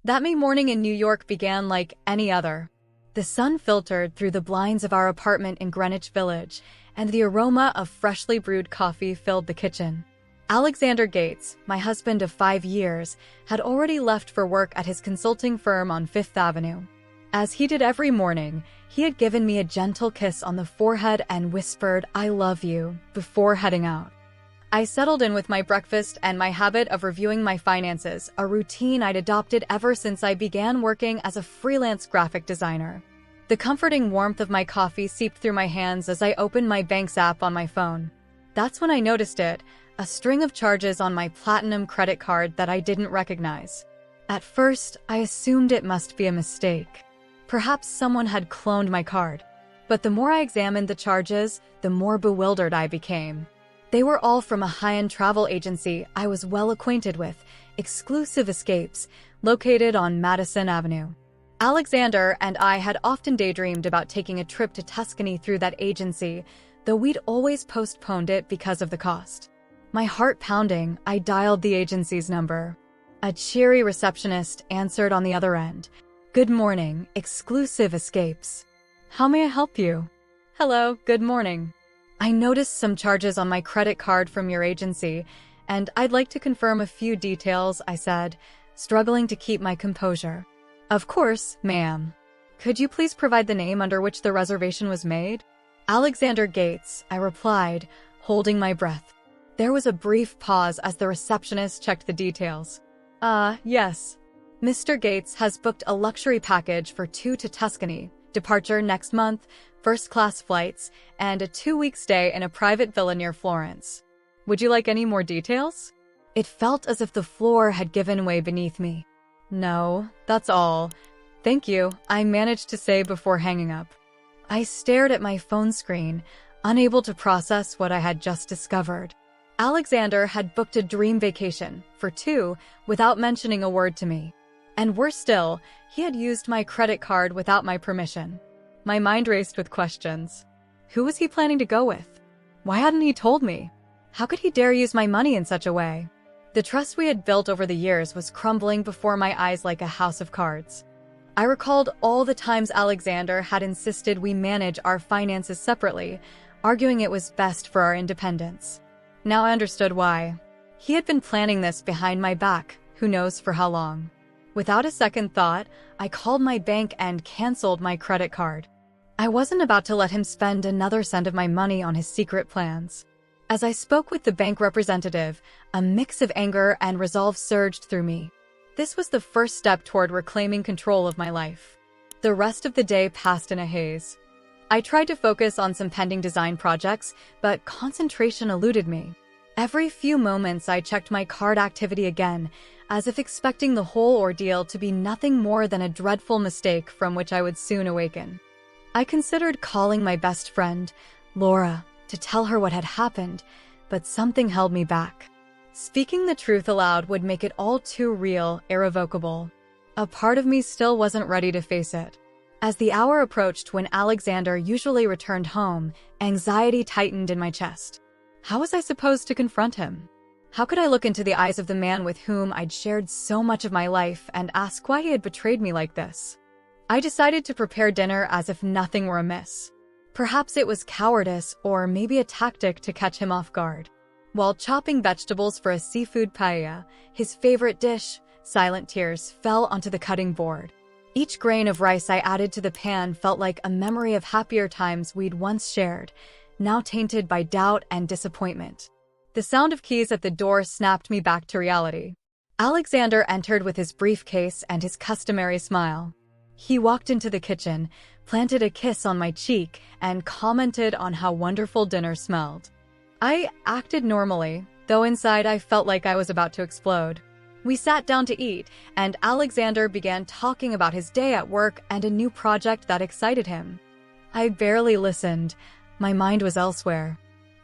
That May morning in New York began like any other. The sun filtered through the blinds of our apartment in Greenwich Village, and the aroma of freshly brewed coffee filled the kitchen. Alexander Gates, my husband of 5 years, had already left for work at his consulting firm on Fifth Avenue. As he did every morning, he had given me a gentle kiss on the forehead and whispered, "I love you," before heading out. I settled in with my breakfast and my habit of reviewing my finances, a routine I'd adopted ever since I began working as a freelance graphic designer. The comforting warmth of my coffee seeped through my hands as I opened my bank's app on my phone. That's when I noticed it, a string of charges on my Platinum credit card that I didn't recognize. At first, I assumed it must be a mistake. Perhaps someone had cloned my card. But the more I examined the charges, the more bewildered I became. They were all from a high-end travel agency I was well acquainted with, Exclusive Escapes, located on Madison Avenue. Alexander and I had often daydreamed about taking a trip to Tuscany through that agency, though we'd always postponed it because of the cost. My heart pounding, I dialed the agency's number. A cheery receptionist answered on the other end. "Good morning, Exclusive Escapes. How may I help you?" "Hello, good morning. I noticed some charges on my credit card from your agency, and I'd like to confirm a few details," I said, struggling to keep my composure. "Of course, ma'am. Could you please provide the name under which the reservation was made?" "Alexander Gates," I replied, holding my breath. There was a brief pause as the receptionist checked the details. Yes. Mr. Gates has booked a luxury package for 2 to Tuscany, departure next month, first-class flights, and a 2-week stay in a private villa near Florence. Would you like any more details?" It felt as if the floor had given way beneath me. "No, that's all. Thank you," I managed to say before hanging up. I stared at my phone screen, unable to process what I had just discovered. Alexander had booked a dream vacation, for 2, without mentioning a word to me. And worse still, he had used my credit card without my permission. My mind raced with questions. Who was he planning to go with? Why hadn't he told me? How could he dare use my money in such a way? The trust we had built over the years was crumbling before my eyes like a house of cards. I recalled all the times Alexander had insisted we manage our finances separately, arguing it was best for our independence. Now I understood why. He had been planning this behind my back, who knows for how long. Without a second thought, I called my bank and canceled my credit card. I wasn't about to let him spend another cent of my money on his secret plans. As I spoke with the bank representative, a mix of anger and resolve surged through me. This was the first step toward reclaiming control of my life. The rest of the day passed in a haze. I tried to focus on some pending design projects, but concentration eluded me. Every few moments I checked my card activity again, as if expecting the whole ordeal to be nothing more than a dreadful mistake from which I would soon awaken. I considered calling my best friend, Laura, to tell her what had happened, but something held me back. Speaking the truth aloud would make it all too real, irrevocable. A part of me still wasn't ready to face it. As the hour approached when Alexander usually returned home, anxiety tightened in my chest. How was I supposed to confront him? How could I look into the eyes of the man with whom I'd shared so much of my life and ask why he had betrayed me like this? I decided to prepare dinner as if nothing were amiss. Perhaps it was cowardice or maybe a tactic to catch him off guard. While chopping vegetables for a seafood paella, his favorite dish, silent tears fell onto the cutting board. Each grain of rice I added to the pan felt like a memory of happier times we'd once shared, now tainted by doubt and disappointment. The sound of keys at the door snapped me back to reality. Alexander entered with his briefcase and his customary smile. He walked into the kitchen, planted a kiss on my cheek, and commented on how wonderful dinner smelled. I acted normally, though inside I felt like I was about to explode. We sat down to eat, and Alexander began talking about his day at work and a new project that excited him. I barely listened. My mind was elsewhere.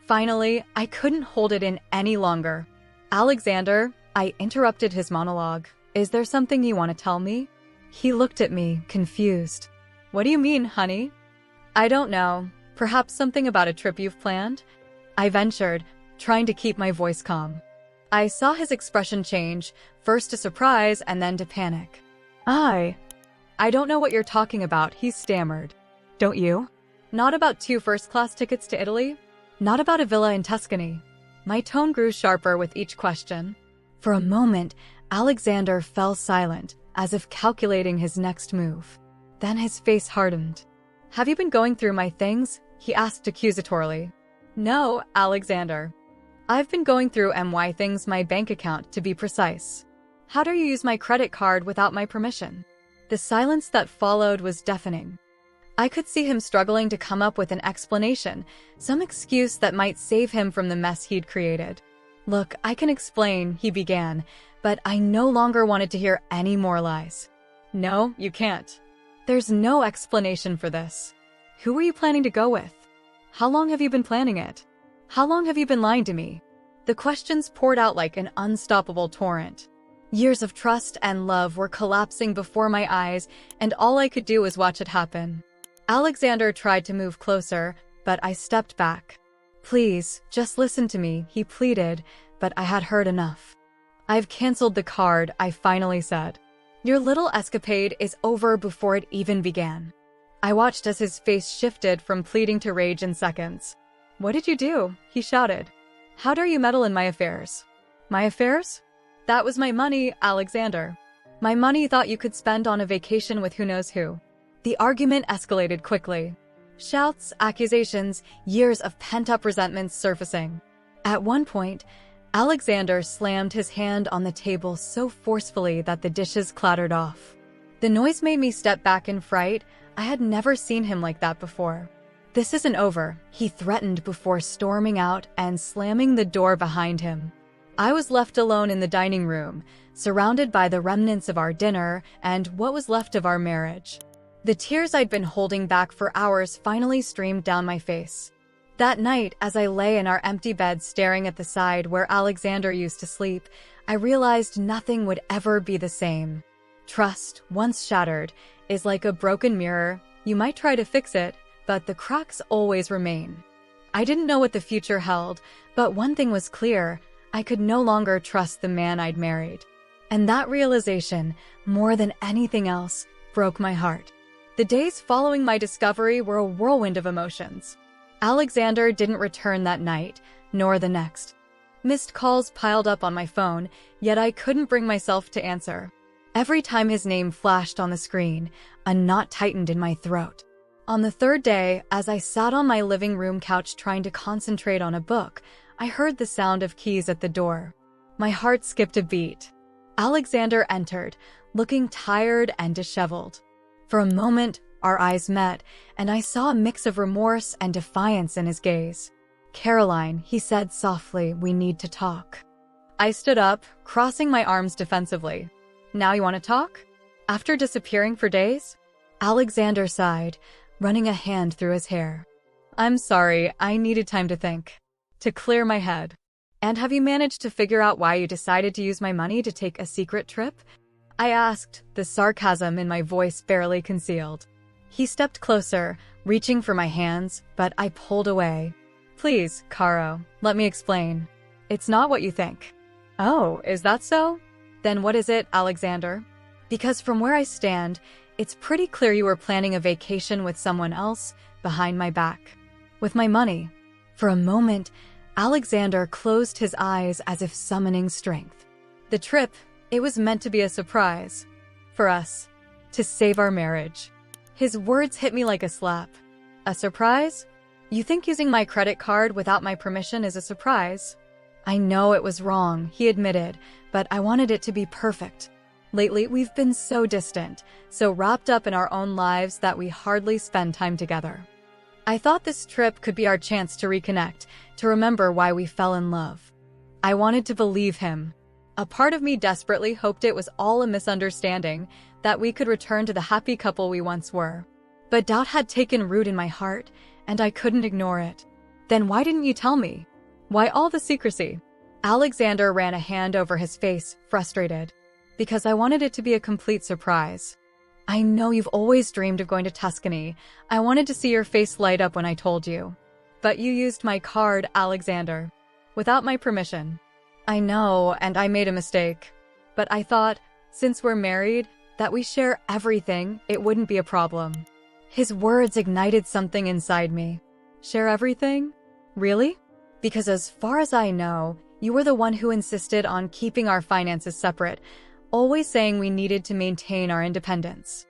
Finally, I couldn't hold it in any longer. "Alexander," I interrupted his monologue. "Is there something you want to tell me?" He looked at me, confused. "What do you mean, honey?" "I don't know. Perhaps something about a trip you've planned?" I ventured, trying to keep my voice calm. I saw his expression change, first to surprise and then to panic. I don't know what you're talking about, he stammered. Don't you? Not about 2 first-class tickets to Italy? Not about a villa in Tuscany? My tone grew sharper with each question. For a moment, Alexander fell silent, as if calculating his next move. Then his face hardened. Have you been going through my things? He asked accusatorily. No, Alexander. I've been going through my things, my bank account, to be precise. How dare you use my credit card without my permission? The silence that followed was deafening. I could see him struggling to come up with an explanation, some excuse that might save him from the mess he'd created. Look, I can explain, he began, but I no longer wanted to hear any more lies. No, you can't. There's no explanation for this. Who were you planning to go with? How long have you been planning it? How long have you been lying to me? The questions poured out like an unstoppable torrent. Years of trust and love were collapsing before my eyes, and all I could do was watch it happen. Alexander tried to move closer, but I stepped back. Please, just listen to me, he pleaded, but I had heard enough. I've canceled the card, I finally said. Your little escapade is over before it even began. I watched as his face shifted from pleading to rage in seconds. What did you do? He shouted. How dare you meddle in my affairs? My affairs? That was my money, Alexander. My money you thought you could spend on a vacation with who knows who. The argument escalated quickly. Shouts, accusations, years of pent-up resentment surfacing. At one point, Alexander slammed his hand on the table so forcefully that the dishes clattered off. The noise made me step back in fright. I had never seen him like that before. This isn't over, he threatened before storming out and slamming the door behind him. I was left alone in the dining room, surrounded by the remnants of our dinner and what was left of our marriage. The tears I'd been holding back for hours finally streamed down my face. That night, as I lay in our empty bed staring at the side where Alexander used to sleep, I realized nothing would ever be the same. Trust, once shattered, is like a broken mirror. You might try to fix it, but the cracks always remain. I didn't know what the future held, but one thing was clear: I could no longer trust the man I'd married. And that realization, more than anything else, broke my heart. The days following my discovery were a whirlwind of emotions. Alexander didn't return that night, nor the next. Missed calls piled up on my phone, yet I couldn't bring myself to answer. Every time his name flashed on the screen, a knot tightened in my throat. On the third day, as I sat on my living room couch trying to concentrate on a book, I heard the sound of keys at the door. My heart skipped a beat. Alexander entered, looking tired and disheveled. For a moment, our eyes met, and I saw a mix of remorse and defiance in his gaze. Caroline, he said softly, we need to talk. I stood up, crossing my arms defensively. Now you want to talk? After disappearing for days? Alexander sighed, running a hand through his hair. I'm sorry, I needed time to think. To clear my head. And have you managed to figure out why you decided to use my money to take a secret trip? I asked, the sarcasm in my voice barely concealed. He stepped closer, reaching for my hands, but I pulled away. Please, Caro, let me explain. It's not what you think. Oh, is that so? Then what is it, Alexander? Because from where I stand, it's pretty clear you were planning a vacation with someone else behind my back. With my money. For a moment, Alexander closed his eyes as if summoning strength. The trip, it was meant to be a surprise. For us. To save our marriage. His words hit me like a slap. A surprise? You think using my credit card without my permission is a surprise? I know it was wrong, he admitted, but I wanted it to be perfect. Lately, we've been so distant, so wrapped up in our own lives that we hardly spend time together. I thought this trip could be our chance to reconnect, to remember why we fell in love. I wanted to believe him. A part of me desperately hoped it was all a misunderstanding, that we could return to the happy couple we once were. But doubt had taken root in my heart, and I couldn't ignore it. Then why didn't you tell me? Why all the secrecy? Alexander ran a hand over his face, frustrated. Because I wanted it to be a complete surprise. I know you've always dreamed of going to Tuscany. I wanted to see your face light up when I told you. But you used my card, Alexander. Without my permission. I know, and I made a mistake. But I thought, since we're married, that we share everything, it wouldn't be a problem. His words ignited something inside me. Share everything? Really? Because as far as I know, you were the one who insisted on keeping our finances separate, always saying we needed to maintain our independence.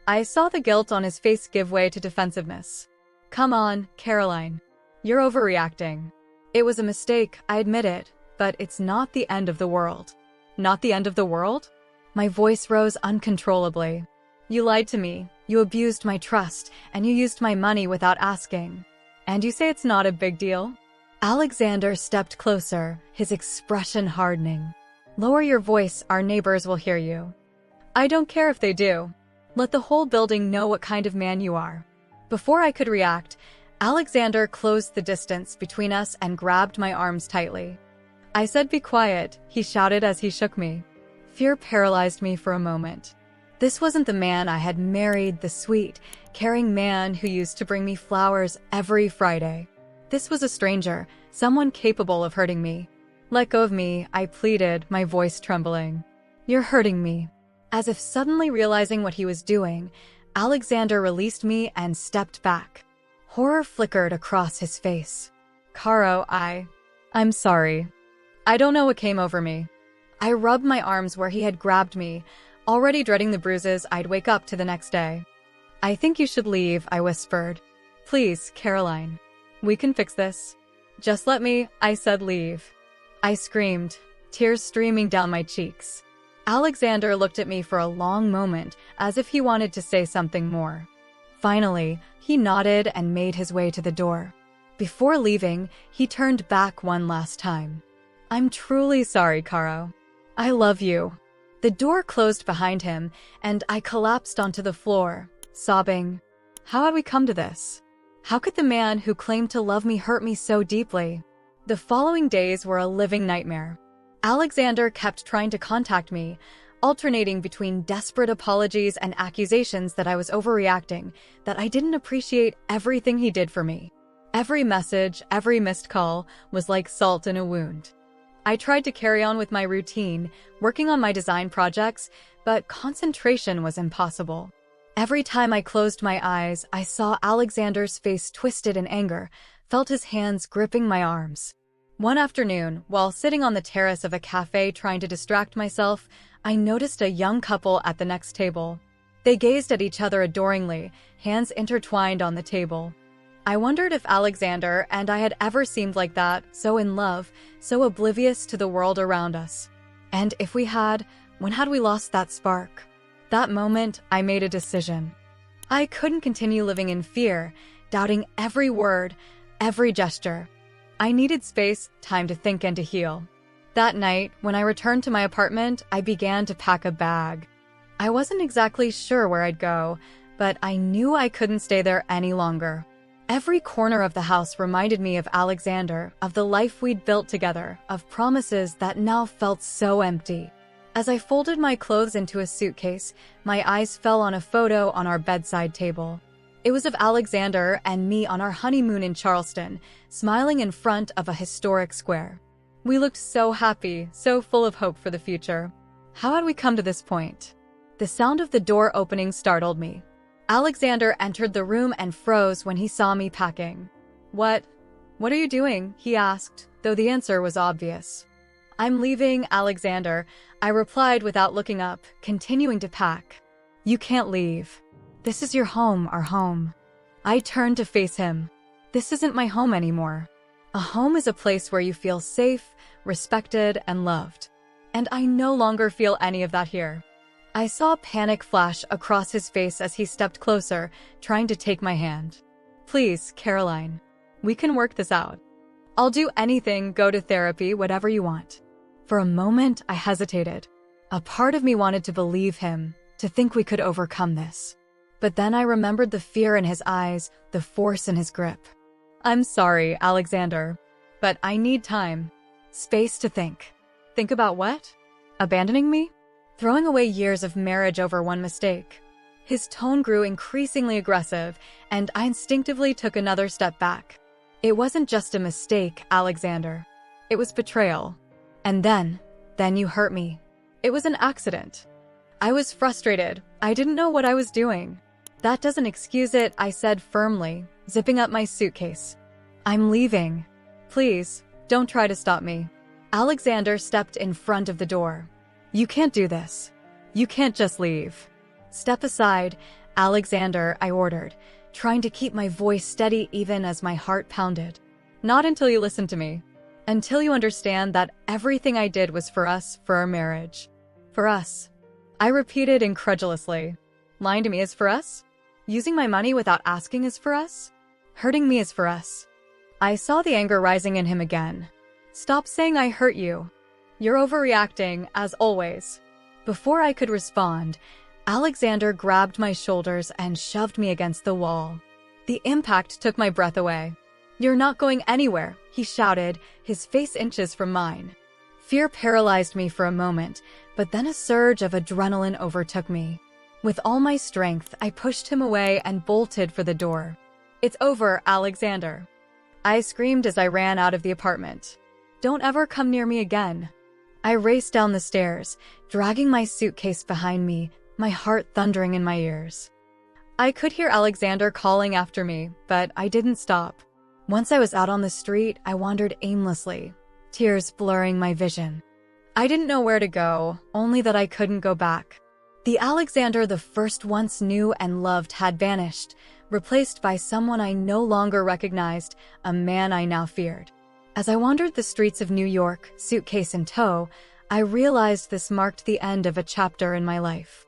I saw the guilt on his face give way to defensiveness. Come on, Caroline. You're overreacting. It was a mistake, I admit it, but it's not the end of the world. Not the end of the world? My voice rose uncontrollably. You lied to me, you abused my trust, and you used my money without asking. And you say it's not a big deal? Alexander stepped closer, his expression hardening. Lower your voice, our neighbors will hear you. I don't care if they do. Let the whole building know what kind of man you are. Before I could react, Alexander closed the distance between us and grabbed my arms tightly. I said be quiet, he shouted as he shook me. Fear paralyzed me for a moment. This wasn't the man I had married, the sweet, caring man who used to bring me flowers every Friday. This was a stranger, someone capable of hurting me. Let go of me, I pleaded, my voice trembling. You're hurting me. As if suddenly realizing what he was doing, Alexander released me and stepped back. Horror flickered across his face. Caro, I'm sorry. I don't know what came over me. I rubbed my arms where he had grabbed me, already dreading the bruises I'd wake up to the next day. I think you should leave, I whispered. Please, Caroline. We can fix this. Just let me, I said leave. I screamed, tears streaming down my cheeks. Alexander looked at me for a long moment, as if he wanted to say something more. Finally, he nodded and made his way to the door. Before leaving, he turned back one last time. I'm truly sorry, Caro. I love you. The door closed behind him, and I collapsed onto the floor, sobbing. How had we come to this? How could the man who claimed to love me hurt me so deeply? The following days were a living nightmare. Alexander kept trying to contact me, alternating between desperate apologies and accusations that I was overreacting, that I didn't appreciate everything he did for me. Every message, every missed call was like salt in a wound. I tried to carry on with my routine, working on my design projects, but concentration was impossible. Every time I closed my eyes, I saw Alexander's face twisted in anger, felt his hands gripping my arms. One afternoon, while sitting on the terrace of a cafe trying to distract myself, I noticed a young couple at the next table. They gazed at each other adoringly, hands intertwined on the table. I wondered if Alexander and I had ever seemed like that, so in love, so oblivious to the world around us. And if we had, when had we lost that spark? That moment, I made a decision. I couldn't continue living in fear, doubting every word, every gesture. I needed space, time to think and to heal. That night, when I returned to my apartment, I began to pack a bag. I wasn't exactly sure where I'd go, but I knew I couldn't stay there any longer. Every corner of the house reminded me of Alexander, of the life we'd built together, of promises that now felt so empty. As I folded my clothes into a suitcase, my eyes fell on a photo on our bedside table. It was of Alexander and me on our honeymoon in Charleston, smiling in front of a historic square. We looked so happy, so full of hope for the future. How had we come to this point? The sound of the door opening startled me. Alexander entered the room and froze when he saw me packing. What are you doing?" he asked, though the answer was obvious. "I'm leaving, Alexander," I replied without looking up, continuing to pack. "You can't leave. This is your home, our home." I turned to face him. "This isn't my home anymore. A home is a place where you feel safe, respected, and loved. And I no longer feel any of that here." I saw panic flash across his face as he stepped closer, trying to take my hand. "Please, Caroline. We can work this out. I'll do anything, go to therapy, whatever you want." For a moment, I hesitated. A part of me wanted to believe him, to think we could overcome this. But then I remembered the fear in his eyes, the force in his grip. "I'm sorry, Alexander, but I need time. Space to think." "Think about what? Abandoning me? Throwing away years of marriage over one mistake?" His tone grew increasingly aggressive, and I instinctively took another step back. "It wasn't just a mistake, Alexander. It was betrayal. And then you hurt me. It was an accident." I was frustrated. I didn't know what I was doing. That doesn't excuse it, I said firmly, zipping up my suitcase. I'm leaving. Please, don't try to stop me. Alexander stepped in front of the door. You can't do this. You can't just leave. Step aside, Alexander, I ordered, trying to keep my voice steady even as my heart pounded. Not until you listen to me. Until you understand that everything I did was for us, for our marriage. For us. I repeated incredulously. Lying to me is for us? Using my money without asking is for us? Hurting me is for us. I saw the anger rising in him again. Stop saying I hurt you. You're overreacting, as always. Before I could respond, Alexander grabbed my shoulders and shoved me against the wall. The impact took my breath away. You're not going anywhere, he shouted, his face inches from mine. Fear paralyzed me for a moment, but then a surge of adrenaline overtook me. With all my strength, I pushed him away and bolted for the door. It's over, Alexander. I screamed as I ran out of the apartment. Don't ever come near me again. I raced down the stairs, dragging my suitcase behind me, my heart thundering in my ears. I could hear Alexander calling after me, but I didn't stop. Once I was out on the street, I wandered aimlessly, tears blurring my vision. I didn't know where to go, only that I couldn't go back. The Alexander the first once knew and loved had vanished, replaced by someone I no longer recognized, a man I now feared. As I wandered the streets of New York, suitcase in tow, I realized this marked the end of a chapter in my life.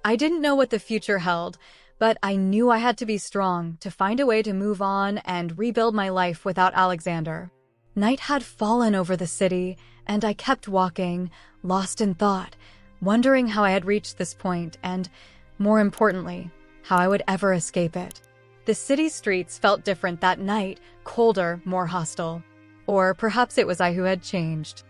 I didn't know what the future held, but I knew I had to be strong to find a way to move on and rebuild my life without Alexander. Night had fallen over the city, and I kept walking, lost in thought, wondering how I had reached this point and, more importantly, how I would ever escape it. The city streets felt different that night, colder, more hostile. Or perhaps it was I who had changed.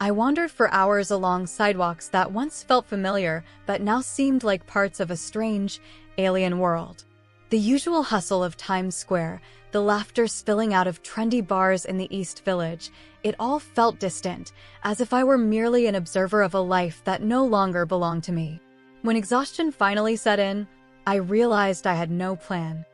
I wandered for hours along sidewalks that once felt familiar but now seemed like parts of a strange, alien world. The usual hustle of Times Square, the laughter spilling out of trendy bars in the East Village, it all felt distant, as if I were merely an observer of a life that no longer belonged to me. When exhaustion finally set in, I realized I had no plan.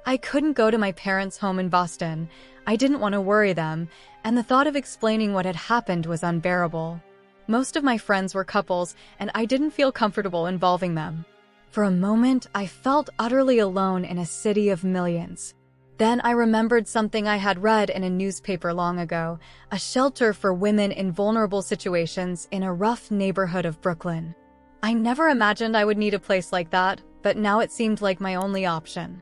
I couldn't go to my parents' home in Boston. I didn't want to worry them, and the thought of explaining what had happened was unbearable. Most of my friends were couples, and I didn't feel comfortable involving them. For a moment, I felt utterly alone in a city of millions. Then I remembered something I had read in a newspaper long ago, a shelter for women in vulnerable situations in a rough neighborhood of Brooklyn. I never imagined I would need a place like that, but now it seemed like my only option.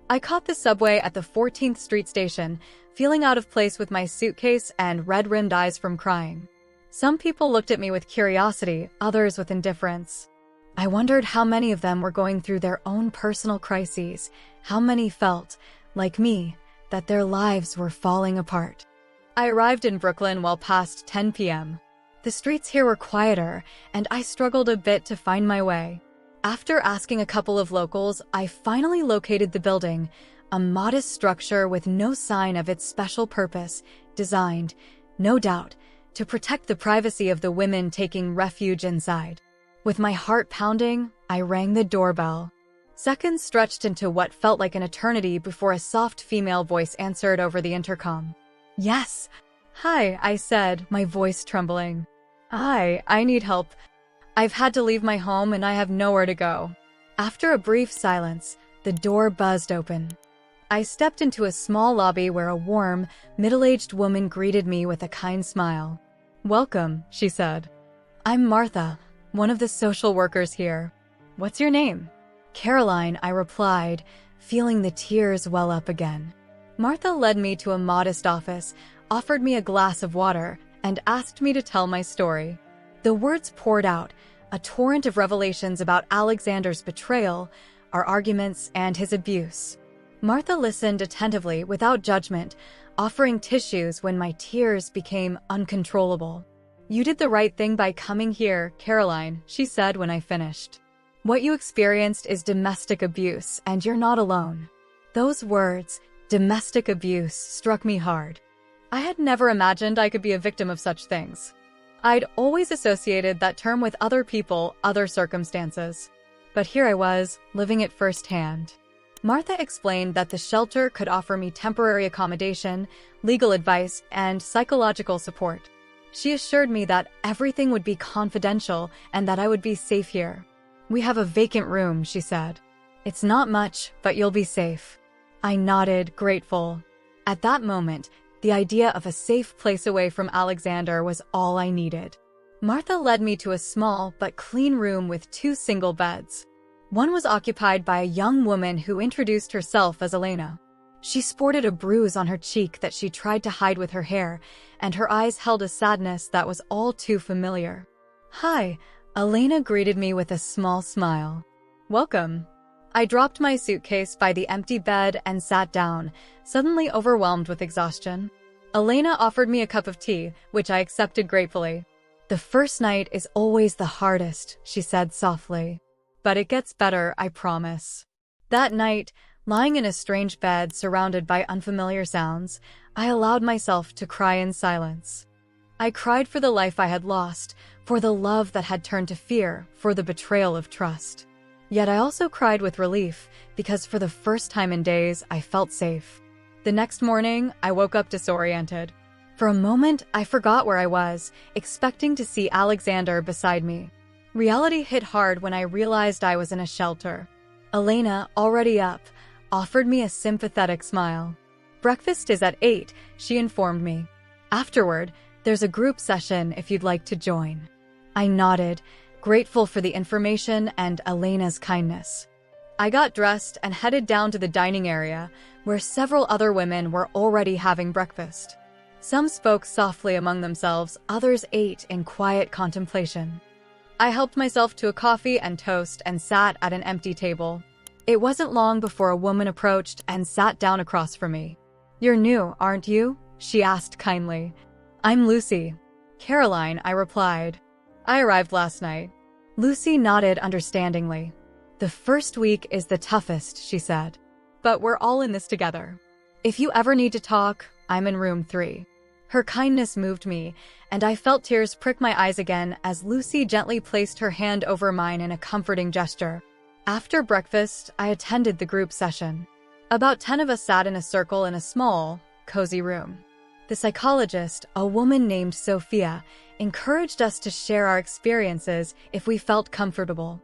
I caught the subway at the 14th Street station, feeling out of place with my suitcase and red-rimmed eyes from crying. Some people looked at me with curiosity, others with indifference. I wondered how many of them were going through their own personal crises, how many felt, like me, that their lives were falling apart. I arrived in Brooklyn well past 10 p.m. The streets here were quieter, and I struggled a bit to find my way. After asking a couple of locals, I finally located the building, a modest structure with no sign of its special purpose, designed, no doubt, to protect the privacy of the women taking refuge inside. With my heart pounding, I rang the doorbell. Seconds stretched into what felt like an eternity before a soft female voice answered over the intercom. Yes. Hi, I said, my voice trembling. Hi, I need help. I've had to leave my home and I have nowhere to go. After a brief silence, the door buzzed open. I stepped into a small lobby where a warm, middle-aged woman greeted me with a kind smile. Welcome, she said. I'm Martha, one of the social workers here. What's your name? Caroline, I replied, feeling the tears well up again. Martha led me to a modest office, offered me a glass of water, and asked me to tell my story. The words poured out, a torrent of revelations about Alexander's betrayal, our arguments, and his abuse. Martha listened attentively without judgment, offering tissues when my tears became uncontrollable. You did the right thing by coming here, Caroline, she said when I finished. What you experienced is domestic abuse, and you're not alone. Those words, domestic abuse, struck me hard. I had never imagined I could be a victim of such things. I'd always associated that term with other people, other circumstances. But here I was, living it firsthand. Martha explained that the shelter could offer me temporary accommodation, legal advice, and psychological support. She assured me that everything would be confidential and that I would be safe here. "We have a vacant room," she said. "It's not much, but you'll be safe." I nodded, grateful. At that moment, the idea of a safe place away from Alexander was all I needed. Martha led me to a small but clean room with 2 single beds. One was occupied by a young woman who introduced herself as Elena. She sported a bruise on her cheek that she tried to hide with her hair, and her eyes held a sadness that was all too familiar. "Hi," Elena greeted me with a small smile. "Welcome." I dropped my suitcase by the empty bed and sat down, suddenly overwhelmed with exhaustion. Elena offered me a cup of tea, which I accepted gratefully. "The first night is always the hardest," she said softly. "But it gets better, I promise." That night, lying in a strange bed surrounded by unfamiliar sounds, I allowed myself to cry in silence. I cried for the life I had lost, for the love that had turned to fear, for the betrayal of trust. Yet I also cried with relief, because for the first time in days, I felt safe. The next morning, I woke up disoriented. For a moment, I forgot where I was, expecting to see Alexander beside me. Reality hit hard when I realized I was in a shelter. Elena, already up, offered me a sympathetic smile. "Breakfast is at 8, she informed me. "Afterward, there's a group session if you'd like to join." I nodded, grateful for the information and Elena's kindness. I got dressed and headed down to the dining area, where several other women were already having breakfast. Some spoke softly among themselves, others ate in quiet contemplation. I helped myself to a coffee and toast and sat at an empty table. It wasn't long before a woman approached and sat down across from me. "You're new, aren't you?" she asked kindly. "I'm Lucy." "Caroline," I replied. "I arrived last night." Lucy nodded understandingly. "The first week is the toughest," she said. "But we're all in this together. If you ever need to talk, I'm in room 3. Her kindness moved me, and I felt tears prick my eyes again as Lucy gently placed her hand over mine in a comforting gesture. After breakfast, I attended the group session. About 10 of us sat in a circle in a small, cozy room. The psychologist, a woman named Sophia, encouraged us to share our experiences if we felt comfortable.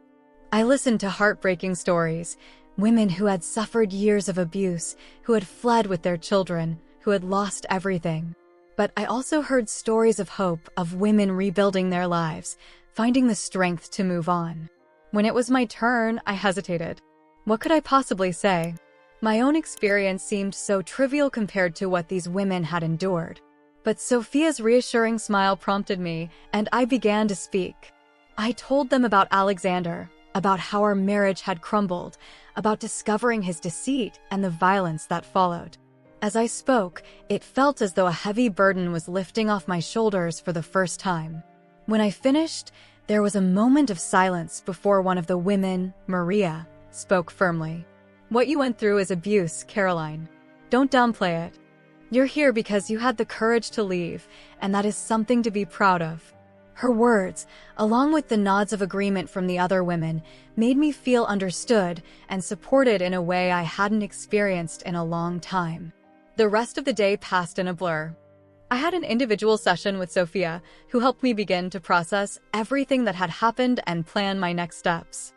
I listened to heartbreaking stories, women who had suffered years of abuse, who had fled with their children, who had lost everything. But I also heard stories of hope, of women rebuilding their lives, finding the strength to move on. When it was my turn, I hesitated. What could I possibly say? My own experience seemed so trivial compared to what these women had endured. But Sophia's reassuring smile prompted me, and I began to speak. I told them about Alexander, about how our marriage had crumbled, about discovering his deceit and the violence that followed. As I spoke, it felt as though a heavy burden was lifting off my shoulders for the first time. When I finished, there was a moment of silence before one of the women, Maria, spoke firmly. "What you went through is abuse, Caroline. Don't downplay it. You're here because you had the courage to leave, and that is something to be proud of." Her words, along with the nods of agreement from the other women, made me feel understood and supported in a way I hadn't experienced in a long time. The rest of the day passed in a blur. I had an individual session with Sophia, who helped me begin to process everything that had happened and plan my next steps.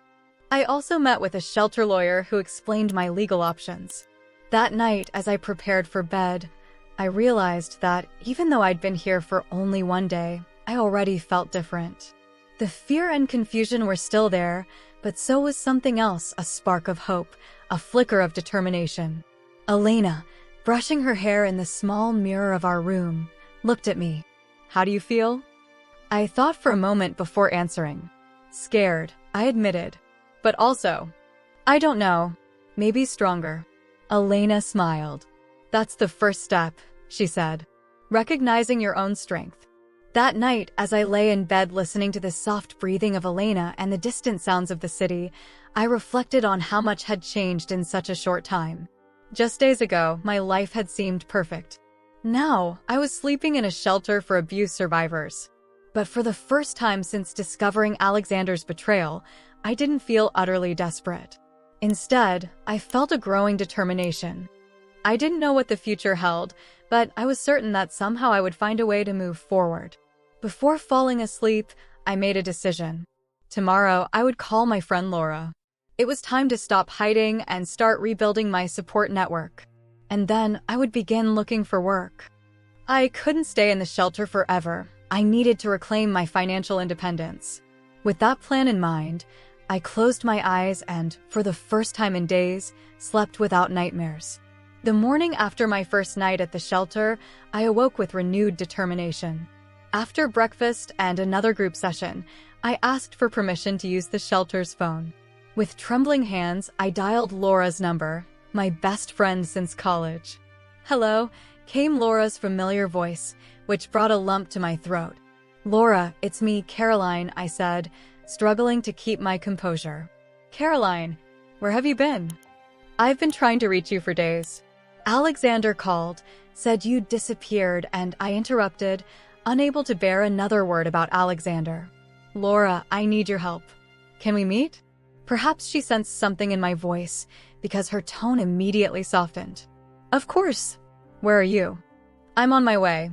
I also met with a shelter lawyer who explained my legal options. That night, as I prepared for bed, I realized that even though I'd been here for only one day, I already felt different. The fear and confusion were still there, but so was something else, a spark of hope, a flicker of determination. Elena, brushing her hair in the small mirror of our room, looked at me. "How do you feel?" I thought for a moment before answering. "Scared," I admitted. "But also, I don't know, maybe stronger." Elena smiled. "That's the first step," she said. "Recognizing your own strength." That night, as I lay in bed listening to the soft breathing of Elena and the distant sounds of the city, I reflected on how much had changed in such a short time. Just days ago, my life had seemed perfect. Now, I was sleeping in a shelter for abuse survivors. But for the first time since discovering Alexander's betrayal, I didn't feel utterly desperate. Instead, I felt a growing determination. I didn't know what the future held, but I was certain that somehow I would find a way to move forward. Before falling asleep, I made a decision. Tomorrow, I would call my friend Laura. It was time to stop hiding and start rebuilding my support network. And then I would begin looking for work. I couldn't stay in the shelter forever. I needed to reclaim my financial independence. With that plan in mind, I closed my eyes and, for the first time in days, slept without nightmares. The morning after my first night at the shelter, I awoke with renewed determination. After breakfast and another group session, I asked for permission to use the shelter's phone. With trembling hands, I dialed Laura's number, my best friend since college. "Hello," came Laura's familiar voice, which brought a lump to my throat. "Laura, it's me, Caroline," I said, struggling to keep my composure. "Caroline, where have you been? I've been trying to reach you for days." Alexander called, said you'd disappeared, and I interrupted, unable to bear another word about Alexander. "Laura, I need your help. Can we meet?" Perhaps she sensed something in my voice, because her tone immediately softened. "Of course. Where are you?" "I'm on my way."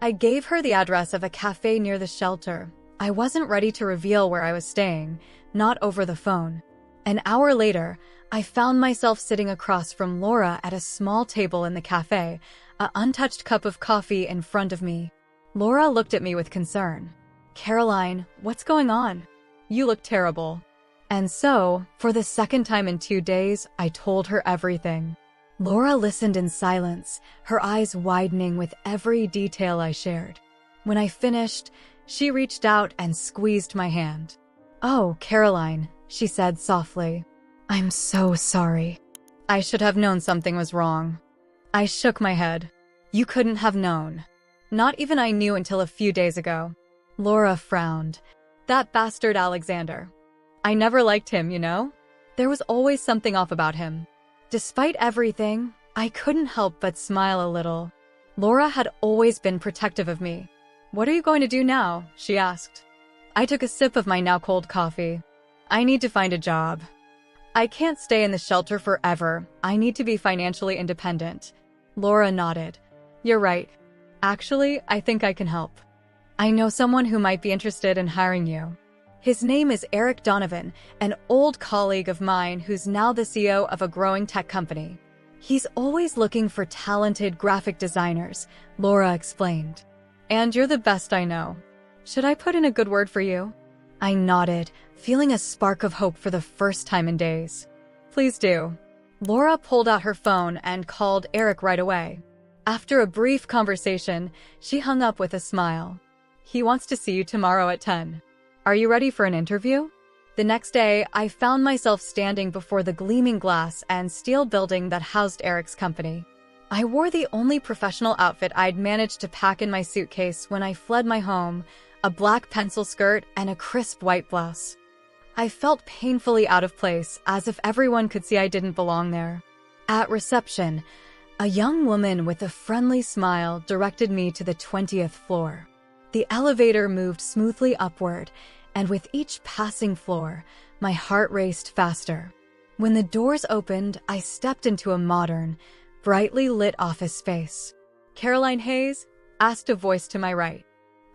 I gave her the address of a cafe near the shelter. I wasn't ready to reveal where I was staying, not over the phone. An hour later, I found myself sitting across from Laura at a small table in the cafe, an untouched cup of coffee in front of me. Laura looked at me with concern. "Caroline, what's going on? You look terrible." And so, for the second time in 2 days, I told her everything. Laura listened in silence, her eyes widening with every detail I shared. When I finished, she reached out and squeezed my hand. "Oh, Caroline," she said softly. "I'm so sorry. I should have known something was wrong." I shook my head. "You couldn't have known. Not even I knew until a few days ago." Laura frowned. "That bastard Alexander. I never liked him, you know? There was always something off about him." Despite everything, I couldn't help but smile a little. Laura had always been protective of me. "What are you going to do now?" she asked. I took a sip of my now cold coffee. "I need to find a job. I can't stay in the shelter forever. I need to be financially independent." Laura nodded. "You're right. Actually, I think I can help. I know someone who might be interested in hiring you. His name is Eric Donovan, an old colleague of mine who's now the CEO of a growing tech company. He's always looking for talented graphic designers," Laura explained. "And you're the best I know. Should I put in a good word for you?" I nodded, feeling a spark of hope for the first time in days. "Please do." Laura pulled out her phone and called Eric right away. After a brief conversation, she hung up with a smile. "He wants to see you tomorrow at 10. Are you ready for an interview?" The next day, I found myself standing before the gleaming glass and steel building that housed Eric's company. I wore the only professional outfit I'd managed to pack in my suitcase when I fled my home, a black pencil skirt and a crisp white blouse. I felt painfully out of place, as if everyone could see I didn't belong there. At reception, a young woman with a friendly smile directed me to the 20th floor. The elevator moved smoothly upward, and with each passing floor, my heart raced faster. When the doors opened, I stepped into a modern, brightly lit office space. "Caroline Hayes?" asked a voice to my right.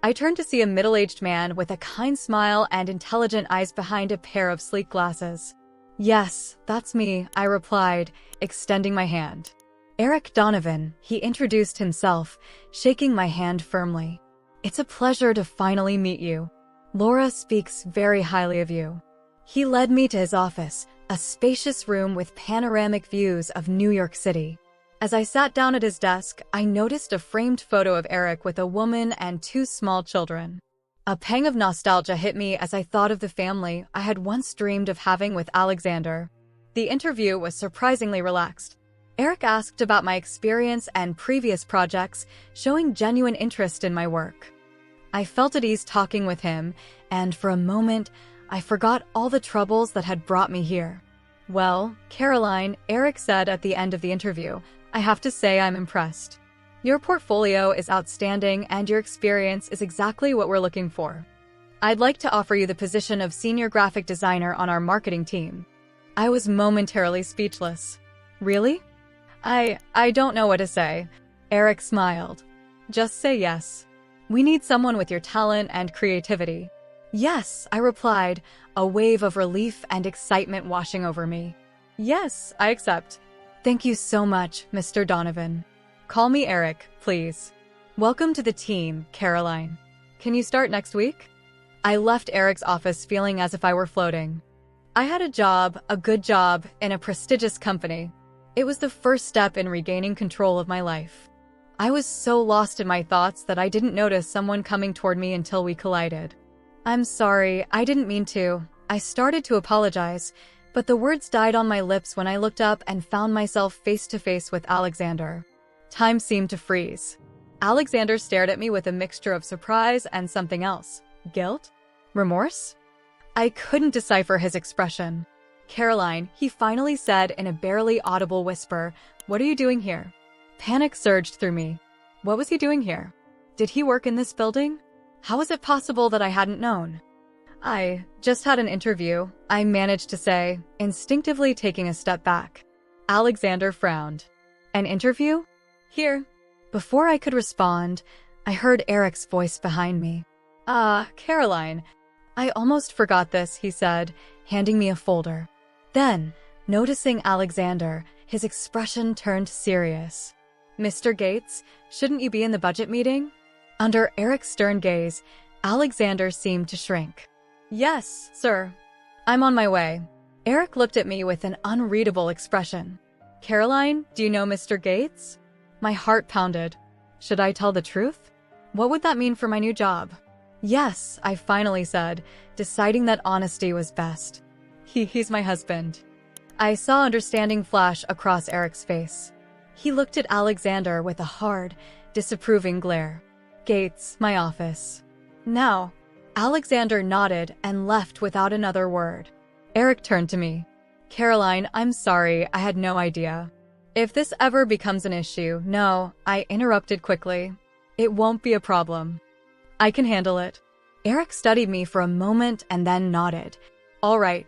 I turned to see a middle-aged man with a kind smile and intelligent eyes behind a pair of sleek glasses. "Yes, that's me," I replied, extending my hand. "Eric Donovan," he introduced himself, shaking my hand firmly. "It's a pleasure to finally meet you. Laura speaks very highly of you." He led me to his office, a spacious room with panoramic views of New York City. As I sat down at his desk, I noticed a framed photo of Eric with a woman and 2 small children. A pang of nostalgia hit me as I thought of the family I had once dreamed of having with Alexander. The interview was surprisingly relaxed. Eric asked about my experience and previous projects, showing genuine interest in my work. I felt at ease talking with him, and for a moment, I forgot all the troubles that had brought me here. "Well, Caroline," Eric said at the end of the interview, "I have to say I'm impressed. Your portfolio is outstanding and your experience is exactly what we're looking for. I'd like to offer you the position of senior graphic designer on our marketing team." I was momentarily speechless. Really? I don't know what to say. Eric smiled. "Just say yes. We need someone with your talent and creativity." "Yes," I replied, a wave of relief and excitement washing over me. "Yes, I accept." "Thank you so much, Mr. Donovan. Call me Eric, please." "Welcome to the team, Caroline. Can you start next week?" I left Eric's office feeling as if I were floating. I had a good job, in a prestigious company. It was the first step in regaining control of my life. I was so lost in my thoughts that I didn't notice someone coming toward me until we collided. "I'm sorry, I didn't mean to." I started to apologize, but the words died on my lips when I looked up and found myself face to face with Alexander. Time seemed to freeze. Alexander stared at me with a mixture of surprise and something else. Guilt? Remorse? I couldn't decipher his expression. "Caroline," he finally said in a barely audible whisper, "what are you doing here?" Panic surged through me. What was he doing here? Did he work in this building? How was it possible that I hadn't known? "I just had an interview," I managed to say, instinctively taking a step back. Alexander frowned. "An interview? Here." Before I could respond, I heard Eric's voice behind me. Caroline." "I almost forgot this," he said, handing me a folder. Then, noticing Alexander, his expression turned serious. "Mr. Gates, shouldn't you be in the budget meeting?" Under Eric's stern gaze, Alexander seemed to shrink. "Yes, sir. I'm on my way." Eric looked at me with an unreadable expression. "Caroline, do you know Mr. Gates?" My heart pounded. Should I tell the truth? What would that mean for my new job? "Yes," I finally said, deciding that honesty was best. He's my husband." I saw understanding flash across Eric's face. He looked at Alexander with a hard, disapproving glare. "Gates, my office." "Now." Alexander nodded and left without another word. Eric turned to me. "Caroline, I'm sorry, I had no idea. If this ever becomes an issue," "No," I interrupted quickly. "It won't be a problem. I can handle it." Eric studied me for a moment and then nodded. "All right.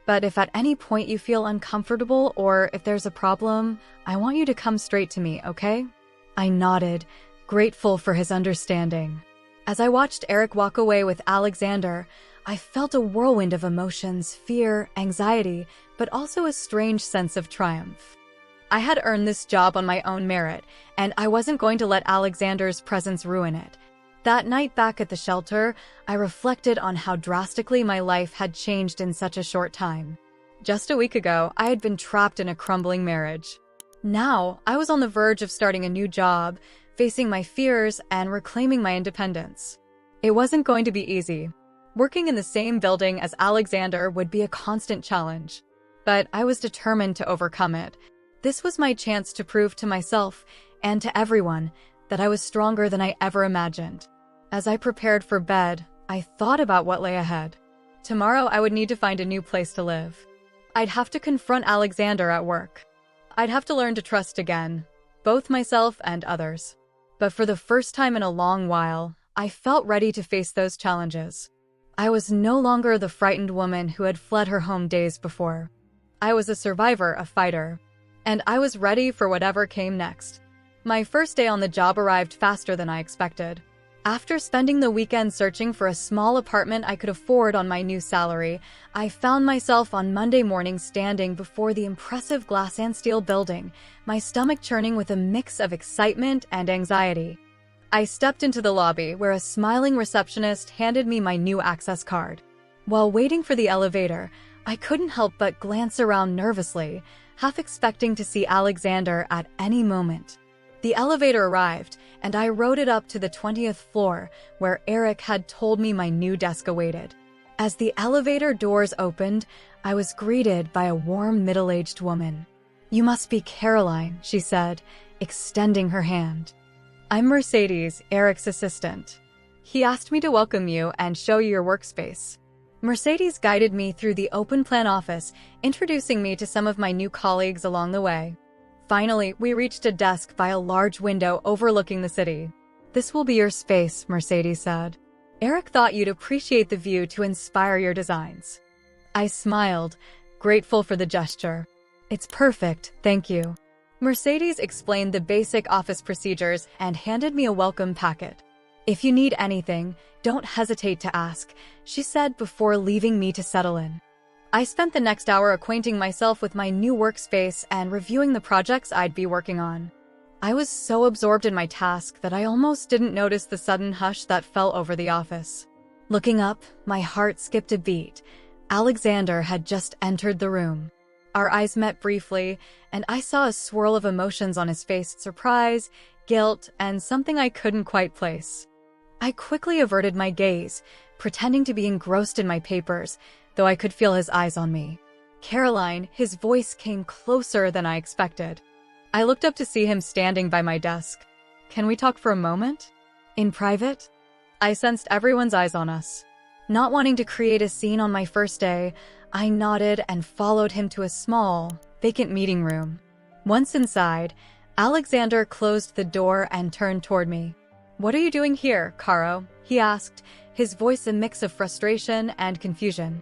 But if at any point you feel uncomfortable or if there's a problem, I want you to come straight to me, okay?" I nodded, grateful for his understanding. As I watched Eric walk away with Alexander, I felt a whirlwind of emotions, fear, anxiety, but also a strange sense of triumph. I had earned this job on my own merit, and I wasn't going to let Alexander's presence ruin it. That night back at the shelter, I reflected on how drastically my life had changed in such a short time. Just a week ago, I had been trapped in a crumbling marriage. Now, I was on the verge of starting a new job, facing my fears and reclaiming my independence. It wasn't going to be easy. Working in the same building as Alexander would be a constant challenge. But I was determined to overcome it. This was my chance to prove to myself and to everyone that I was stronger than I ever imagined. As I prepared for bed, I thought about what lay ahead. Tomorrow I would need to find a new place to live. I'd have to confront Alexander at work. I'd have to learn to trust again, both myself and others. But for the first time in a long while, I felt ready to face those challenges. I was no longer the frightened woman who had fled her home days before. I was a survivor, a fighter, and I was ready for whatever came next. My first day on the job arrived faster than I expected. After spending the weekend searching for a small apartment I could afford on my new salary, I found myself on Monday morning standing before the impressive glass and steel building, my stomach churning with a mix of excitement and anxiety. I stepped into the lobby where a smiling receptionist handed me my new access card. While waiting for the elevator, I couldn't help but glance around nervously, half expecting to see Alexander at any moment. The elevator arrived, and I rode it up to the 20th floor, where Eric had told me my new desk awaited. As the elevator doors opened, I was greeted by a warm, middle-aged woman. "You must be Caroline," she said, extending her hand. "I'm Mercedes, Eric's assistant. He asked me to welcome you and show you your workspace." Mercedes guided me through the open-plan office, introducing me to some of my new colleagues along the way. Finally, we reached a desk by a large window overlooking the city. "This will be your space," Mercedes said. "Eric thought you'd appreciate the view to inspire your designs." I smiled, grateful for the gesture. "It's perfect, thank you." Mercedes explained the basic office procedures and handed me a welcome packet. "If you need anything, don't hesitate to ask," she said before leaving me to settle in. I spent the next hour acquainting myself with my new workspace and reviewing the projects I'd be working on. I was so absorbed in my task that I almost didn't notice the sudden hush that fell over the office. Looking up, my heart skipped a beat. Alexander had just entered the room. Our eyes met briefly, and I saw a swirl of emotions on his face: surprise, guilt, and something I couldn't quite place. I quickly averted my gaze, pretending to be engrossed in my papers, though I could feel his eyes on me. "Caroline," his voice came closer than I expected. I looked up to see him standing by my desk. "Can we talk for a moment? In private?" I sensed everyone's eyes on us. Not wanting to create a scene on my first day, I nodded and followed him to a small, vacant meeting room. Once inside, Alexander closed the door and turned toward me. "What are you doing here, Caro?" he asked, his voice a mix of frustration and confusion.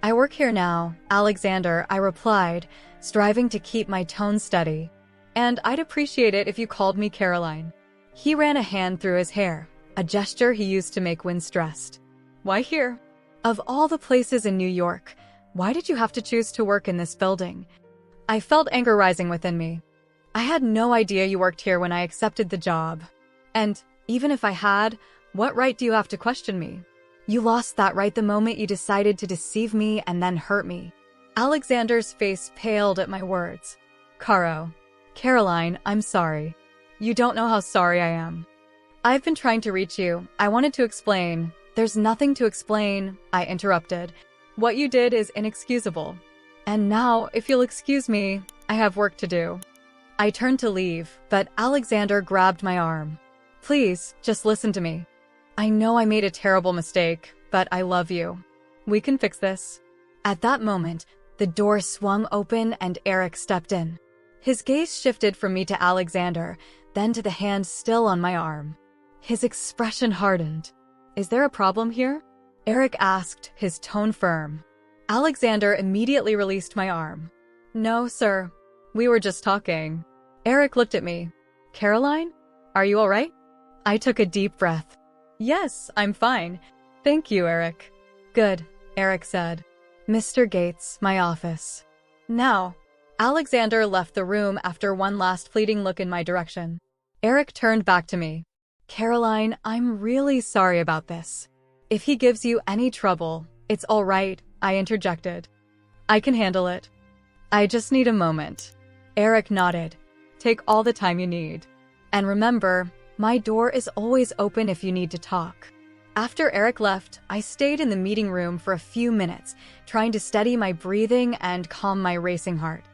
"I work here now, Alexander," I replied, striving to keep my tone steady. "And I'd appreciate it if you called me Caroline." He ran a hand through his hair, a gesture he used to make when stressed. "Why here? Of all the places in New York, why did you have to choose to work in this building?" I felt anger rising within me. "I had no idea you worked here when I accepted the job. And even if I had, what right do you have to question me? You lost that right the moment you decided to deceive me and then hurt me." Alexander's face paled at my words. "Caro. Caroline, I'm sorry. You don't know how sorry I am. I've been trying to reach you. I wanted to explain." "There's nothing to explain," I interrupted. "What you did is inexcusable. And now, if you'll excuse me, I have work to do." I turned to leave, but Alexander grabbed my arm. "Please, just listen to me. I know I made a terrible mistake, but I love you. We can fix this." At that moment, the door swung open and Eric stepped in. His gaze shifted from me to Alexander, then to the hand still on my arm. His expression hardened. "Is there a problem here?" Eric asked, his tone firm. Alexander immediately released my arm. "No, sir. We were just talking." Eric looked at me. "Caroline, are you all right?" I took a deep breath. "Yes, I'm fine. Thank you, Eric." "Good," Eric said. "Mr. Gates, my office." Now, Alexander left the room after one last pleading look in my direction. Eric turned back to me. "Caroline, I'm really sorry about this. If he gives you any trouble, it's all right," I interjected. "I can handle it. I just need a moment." Eric nodded. "Take all the time you need. And remember, my door is always open if you need to talk." After Eric left, I stayed in the meeting room for a few minutes, trying to steady my breathing and calm my racing heart.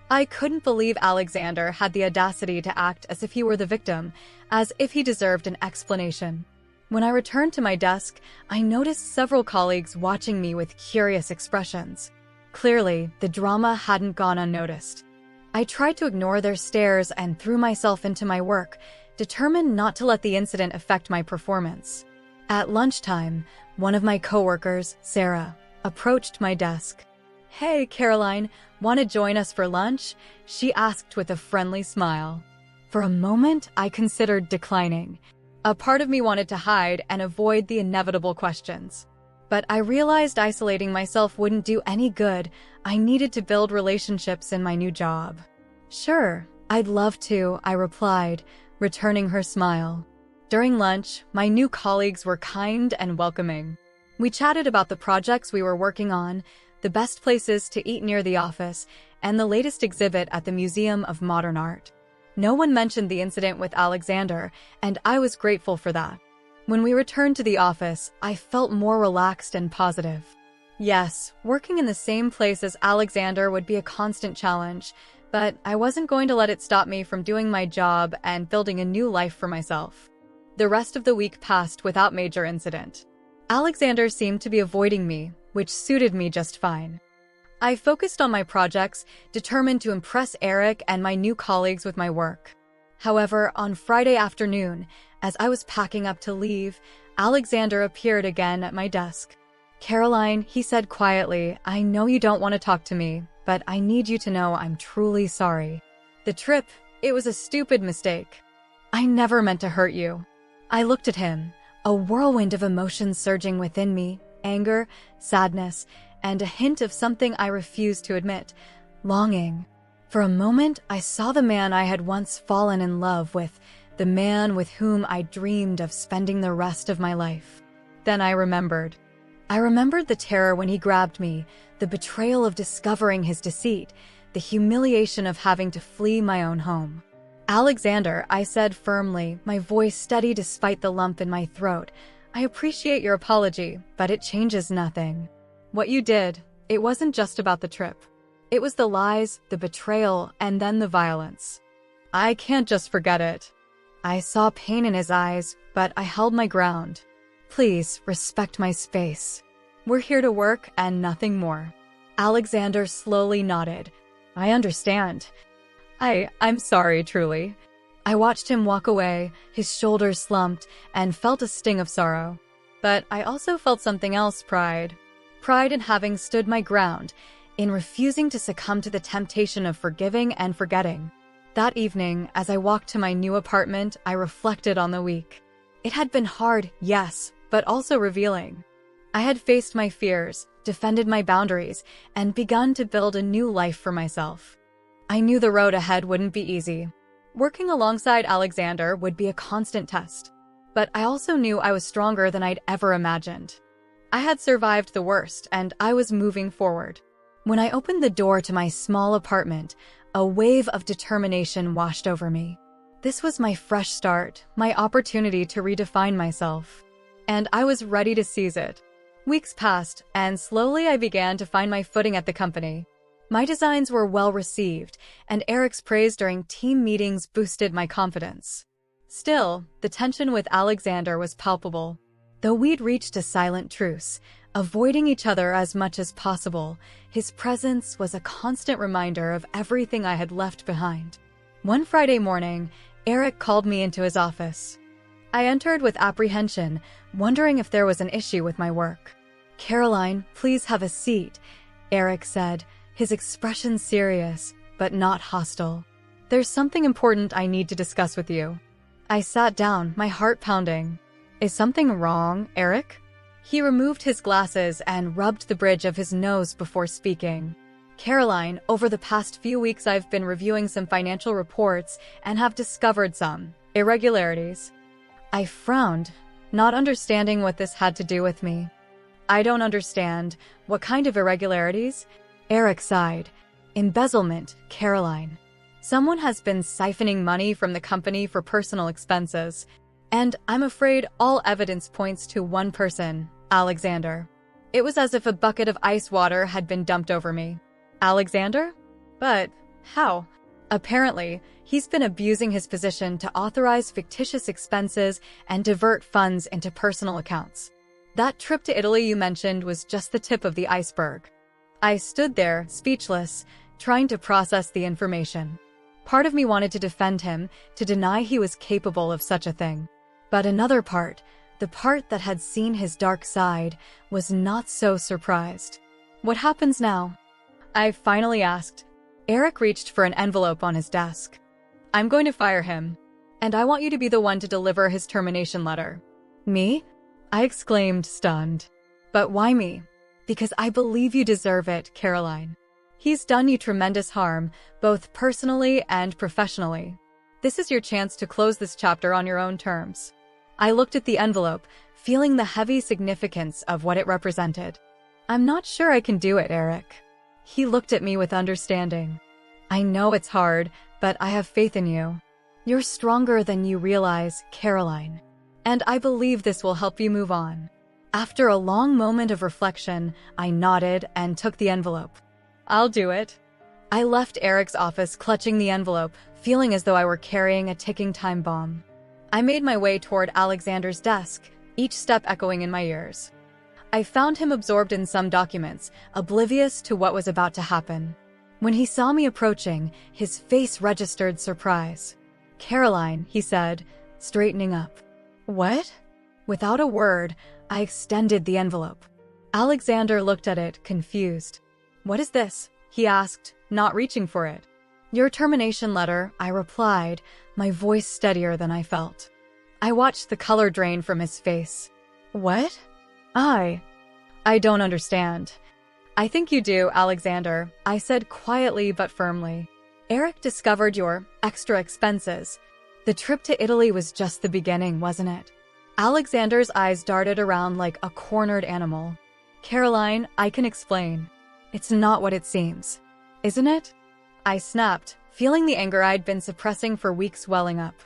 I couldn't believe Alexander had the audacity to act as if he were the victim, as if he deserved an explanation. When I returned to my desk, I noticed several colleagues watching me with curious expressions. Clearly, the drama hadn't gone unnoticed. I tried to ignore their stares and threw myself into my work, determined not to let the incident affect my performance. At lunchtime, one of my coworkers, Sarah, approached my desk. "Hey, Caroline, want to join us for lunch?" she asked with a friendly smile. For a moment, I considered declining. A part of me wanted to hide and avoid the inevitable questions. But I realized isolating myself wouldn't do any good. I needed to build relationships in my new job. "Sure, I'd love to," I replied, returning her smile. During lunch, my new colleagues were kind and welcoming. We chatted about the projects we were working on, the best places to eat near the office, and the latest exhibit at the Museum of Modern Art. No one mentioned the incident with Alexander, and I was grateful for that. When we returned to the office, I felt more relaxed and positive. Yes, working in the same place as Alexander would be a constant challenge, but I wasn't going to let it stop me from doing my job and building a new life for myself. The rest of the week passed without major incident. Alexander seemed to be avoiding me, which suited me just fine. I focused on my projects, determined to impress Eric and my new colleagues with my work. However, on Friday afternoon, as I was packing up to leave, Alexander appeared again at my desk. "Caroline," he said quietly, "I know you don't want to talk to me, but I need you to know I'm truly sorry. The trip, it was a stupid mistake. I never meant to hurt you." I looked at him, a whirlwind of emotions surging within me, anger, sadness, and a hint of something I refused to admit, longing. For a moment, I saw the man I had once fallen in love with, the man with whom I dreamed of spending the rest of my life. Then I remembered. I remembered the terror when he grabbed me, the betrayal of discovering his deceit, the humiliation of having to flee my own home. "Alexander," I said firmly, my voice steady despite the lump in my throat, "I appreciate your apology, but it changes nothing. What you did, it wasn't just about the trip. It was the lies, the betrayal, and then the violence. I can't just forget it." I saw pain in his eyes, but I held my ground. "Please, respect my space. We're here to work and nothing more." Alexander slowly nodded. "I understand. I'm sorry, truly." I watched him walk away, his shoulders slumped, and felt a sting of sorrow. But I also felt something else, pride. Pride in having stood my ground, in refusing to succumb to the temptation of forgiving and forgetting. That evening, as I walked to my new apartment, I reflected on the week. It had been hard, yes, but also revealing. I had faced my fears, defended my boundaries, and begun to build a new life for myself. I knew the road ahead wouldn't be easy. Working alongside Alexander would be a constant test. But I also knew I was stronger than I'd ever imagined. I had survived the worst, and I was moving forward. When I opened the door to my small apartment, a wave of determination washed over me. This was my fresh start, my opportunity to redefine myself. And I was ready to seize it. Weeks passed, and slowly I began to find my footing at the company. My designs were well received, and Eric's praise during team meetings boosted my confidence. Still, the tension with Alexander was palpable. Though we'd reached a silent truce, avoiding each other as much as possible, his presence was a constant reminder of everything I had left behind. One Friday morning, Eric called me into his office. I entered with apprehension, wondering if there was an issue with my work. "Caroline, please have a seat," Eric said, his expression serious, but not hostile. "There's something important I need to discuss with you." I sat down, my heart pounding. "Is something wrong, Eric?" He removed his glasses and rubbed the bridge of his nose before speaking. "Caroline, over the past few weeks I've been reviewing some financial reports and have discovered some irregularities." I frowned, not understanding what this had to do with me. "I don't understand. What kind of irregularities?" Eric sighed. "Embezzlement, Caroline. Someone has been siphoning money from the company for personal expenses. And I'm afraid all evidence points to one person, Alexander." It was as if a bucket of ice water had been dumped over me. "Alexander? But how?" "Apparently, he's been abusing his position to authorize fictitious expenses and divert funds into personal accounts. That trip to Italy you mentioned was just the tip of the iceberg." I stood there, speechless, trying to process the information. Part of me wanted to defend him, to deny he was capable of such a thing. But another part, the part that had seen his dark side, was not so surprised. "What happens now?" I finally asked. Eric reached for an envelope on his desk. "I'm going to fire him, and I want you to be the one to deliver his termination letter." "Me?" I exclaimed, stunned. "But why me?" "Because I believe you deserve it, Caroline. He's done you tremendous harm, both personally and professionally. This is your chance to close this chapter on your own terms." I looked at the envelope, feeling the heavy significance of what it represented. "I'm not sure I can do it, Eric." He looked at me with understanding. "I know it's hard, but I have faith in you. You're stronger than you realize, Caroline. And I believe this will help you move on." After a long moment of reflection, I nodded and took the envelope. "I'll do it." I left Eric's office clutching the envelope, feeling as though I were carrying a ticking time bomb. I made my way toward Alexander's desk, each step echoing in my ears. I found him absorbed in some documents, oblivious to what was about to happen. When he saw me approaching, his face registered surprise. "Caroline," he said, straightening up. "What?" Without a word, I extended the envelope. Alexander looked at it, confused. "What is this?" he asked, not reaching for it. "Your termination letter," I replied, my voice steadier than I felt. I watched the color drain from his face. "What?" I don't understand." "I think you do, Alexander," I said quietly but firmly. "Eric discovered your extra expenses. The trip to Italy was just the beginning, wasn't it?" Alexander's eyes darted around like a cornered animal. "Caroline, I can explain. It's not what it seems. Isn't it?" I snapped, feeling the anger I'd been suppressing for weeks welling up.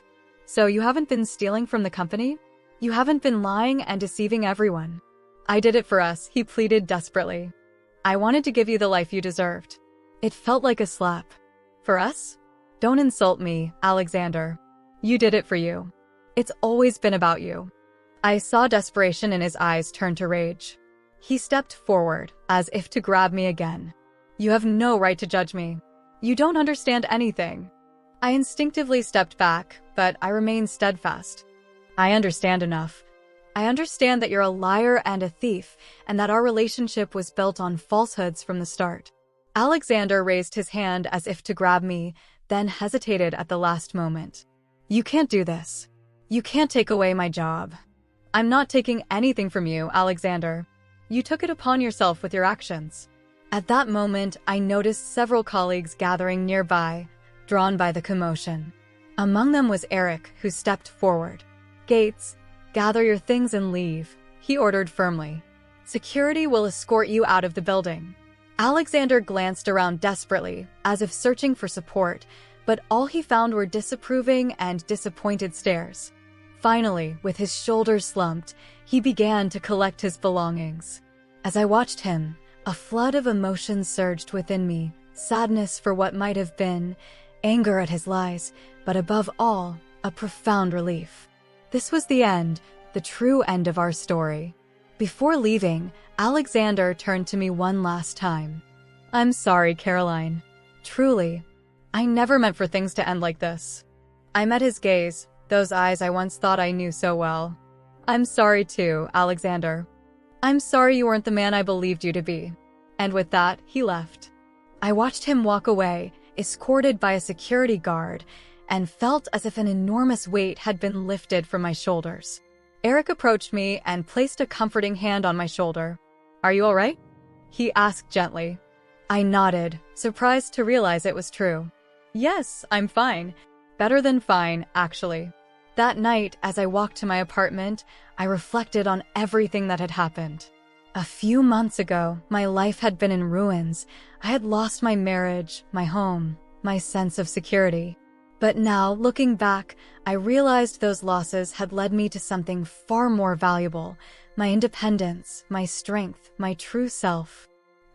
"So you haven't been stealing from the company? You haven't been lying and deceiving everyone?" "I did it for us," he pleaded desperately. "I wanted to give you the life you deserved." It felt like a slap. "For us? Don't insult me, Alexander. You did it for you. It's always been about you." I saw desperation in his eyes turn to rage. He stepped forward, as if to grab me again. "You have no right to judge me. You don't understand anything." I instinctively stepped back, but I remained steadfast. "I understand enough. I understand that you're a liar and a thief, and that our relationship was built on falsehoods from the start." Alexander raised his hand as if to grab me, then hesitated at the last moment. "You can't do this. You can't take away my job." "I'm not taking anything from you, Alexander. You took it upon yourself with your actions." At that moment, I noticed several colleagues gathering nearby, drawn by the commotion. Among them was Eric, who stepped forward. "Gates, gather your things and leave," he ordered firmly. "Security will escort you out of the building." Alexander glanced around desperately, as if searching for support, but all he found were disapproving and disappointed stares. Finally, with his shoulders slumped, he began to collect his belongings. As I watched him, a flood of emotions surged within me, sadness for what might have been, anger at his lies, but above all, a profound relief. This was the end, the true end of our story. Before leaving, Alexander turned to me one last time. "I'm sorry, Caroline. Truly, I never meant for things to end like this." I met his gaze, those eyes I once thought I knew so well. "I'm sorry too, Alexander. I'm sorry you weren't the man I believed you to be." And with that, he left. I watched him walk away, escorted by a security guard, and felt as if an enormous weight had been lifted from my shoulders. Eric approached me and placed a comforting hand on my shoulder. "Are you all right?" he asked gently. I nodded, surprised to realize it was true. "Yes, I'm fine. Better than fine, actually." That night, as I walked to my apartment, I reflected on everything that had happened. A few months ago, my life had been in ruins. I had lost my marriage, my home, my sense of security. But now, looking back, I realized those losses had led me to something far more valuable: my independence, my strength, my true self.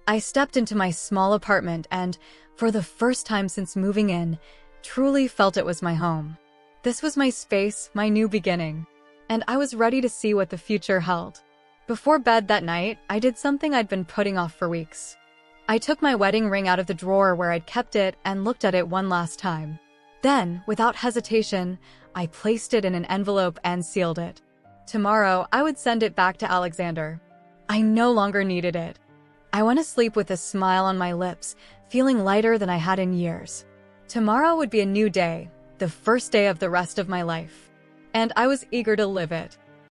I stepped into my small apartment and, for the first time since moving in, truly felt it was my home. This was my space, my new beginning, and I was ready to see what the future held. Before bed that night, I did something I'd been putting off for weeks. I took my wedding ring out of the drawer where I'd kept it and looked at it one last time. Then, without hesitation, I placed it in an envelope and sealed it. Tomorrow, I would send it back to Alexander. I no longer needed it. I went to sleep with a smile on my lips, feeling lighter than I had in years. Tomorrow would be a new day, the first day of the rest of my life. And I was eager to live it.